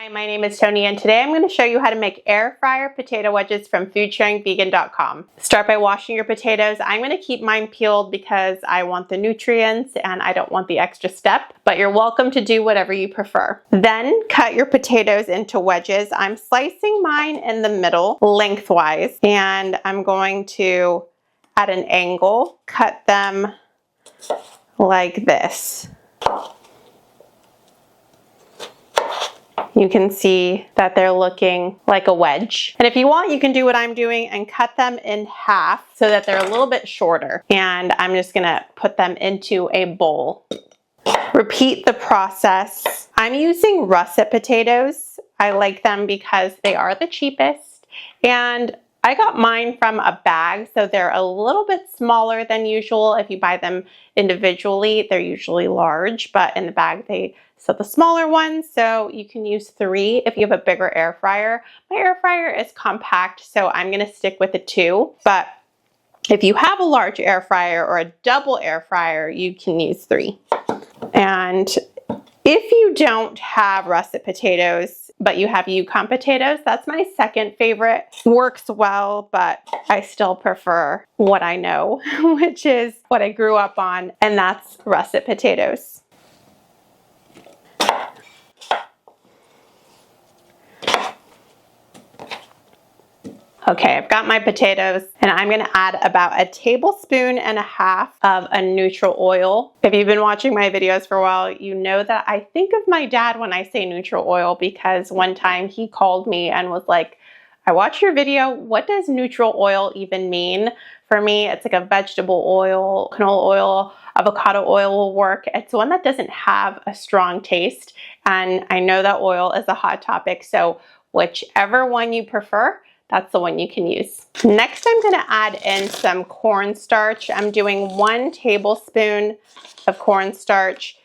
Hi, my name is Tony and today I'm going to show you how to make air fryer potato wedges from foodsharingvegan.com. Start by washing your potatoes. I'm going to keep mine peeled because I want the nutrients and I don't want the extra step, but you're welcome to do whatever you prefer. Then cut your potatoes into wedges. I'm slicing mine in the middle lengthwise and I'm going to, at an angle, cut them like this. You can see that they're looking like a wedge. And if you want, you can do what I'm doing and cut them in half so that they're a little bit shorter. And I'm just gonna put them into a bowl. Repeat the process. I'm using russet potatoes. I like them because they are the cheapest. And I got mine from a bag, so they're a little bit smaller than usual. If you buy them individually, they're usually large, but in the bag they sell the smaller ones, so you can use 3 if you have a bigger air fryer. My air fryer is compact, so I'm gonna stick with the 2, but if you have a large air fryer or a double air fryer, you can use 3. And if you don't have russet potatoes, but you have Yukon potatoes, that's my second favorite. Works well, but I still prefer what I know, which is what I grew up on, and that's russet potatoes. Okay, I've got my potatoes and I'm gonna add about 1.5 tablespoons of a neutral oil. If you've been watching my videos for a while, you know that I think of my dad when I say neutral oil because one time he called me and was like, I watched your video, what does neutral oil even mean? For me, it's like a vegetable oil, canola oil, avocado oil will work. It's one that doesn't have a strong taste. And I know that oil is a hot topic, so whichever one you prefer, that's the one you can use. Next, I'm gonna add in some cornstarch. I'm doing 1 tablespoon of cornstarch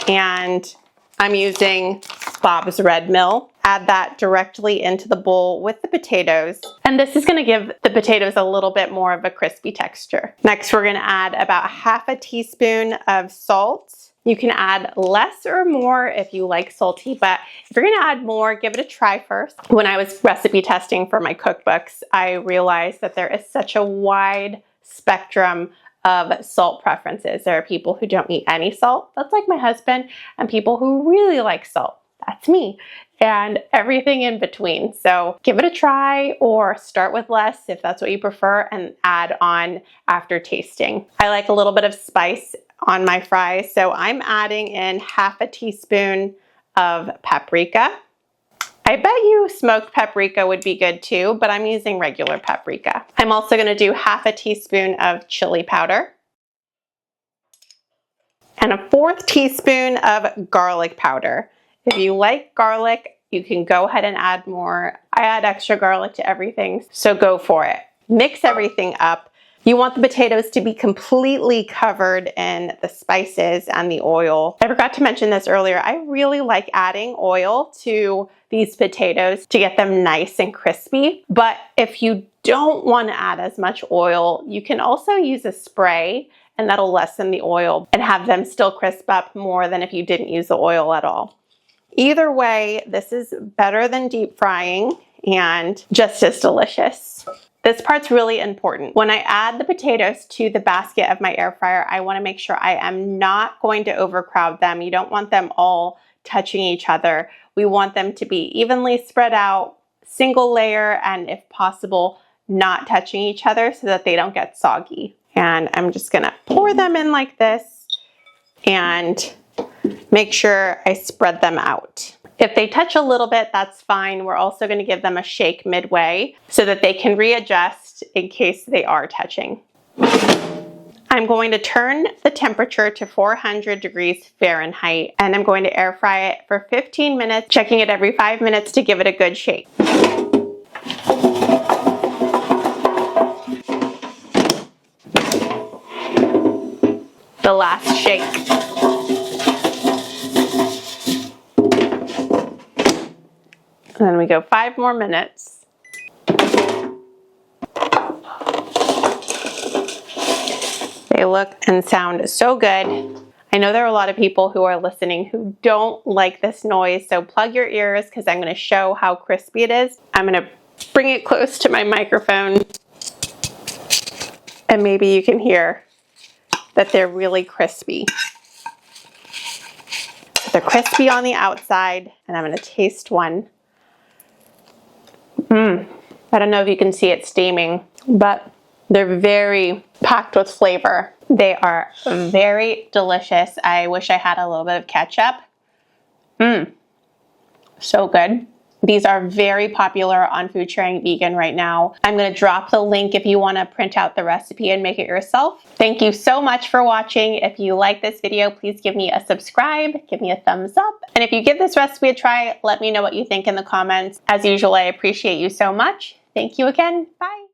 and I'm using Bob's Red Mill. Add that directly into the bowl with the potatoes. And this is gonna give the potatoes a little bit more of a crispy texture. Next, we're gonna add about 1/2 teaspoon of salt. You can add less or more if you like salty, but if you're gonna add more, give it a try first. When I was recipe testing for my cookbooks, I realized that there is such a wide spectrum of salt preferences. There are people who don't eat any salt, that's like my husband, and people who really like salt, that's me, and everything in between. So give it a try or start with less if that's what you prefer and add on after tasting. I like a little bit of spice on my fries, so I'm adding in 1/2 teaspoon of paprika. I bet you smoked paprika would be good too, but I'm using regular paprika. I'm also gonna do 1/2 teaspoon of chili powder and 1/4 teaspoon of garlic powder. If you like garlic, you can go ahead and add more. I add extra garlic to everything, so go for it. Mix everything up. You want the potatoes to be completely covered in the spices and the oil. I forgot to mention this earlier. I really like adding oil to these potatoes to get them nice and crispy. But if you don't want to add as much oil, you can also use a spray and that'll lessen the oil and have them still crisp up more than if you didn't use the oil at all. Either way, this is better than deep frying and just as delicious. This part's really important. When I add the potatoes to the basket of my air fryer, I want to make sure I am not going to overcrowd them. You don't want them all touching each other. We want them to be evenly spread out, single layer, and if possible, not touching each other so that they don't get soggy. And I'm just gonna pour them in like this and make sure I spread them out. If they touch a little bit, that's fine. We're also going to give them a shake midway so that they can readjust in case they are touching. I'm going to turn the temperature to 400 degrees Fahrenheit and I'm going to air fry it for 15 minutes, checking it every 5 minutes to give it a good shake. The last shake. And then we go 5 more minutes. They look and sound so good. I know there are a lot of people who are listening who don't like this noise, so plug your ears because I'm going to show how crispy it is. I'm going to bring it close to my microphone and maybe you can hear that they're really crispy. They're crispy on the outside, and I'm going to taste one. I don't know if you can see it steaming, but they're very packed with flavor. They are very delicious. I wish I had a little bit of ketchup. So good. These are very popular on Food Sharing Vegan right now. I'm going to drop the link if you want to print out the recipe and make it yourself. Thank you so much for watching. If you like this video, please give me a subscribe, give me a thumbs up. And if you give this recipe a try, let me know what you think in the comments. As usual, I appreciate you so much. Thank you again. Bye.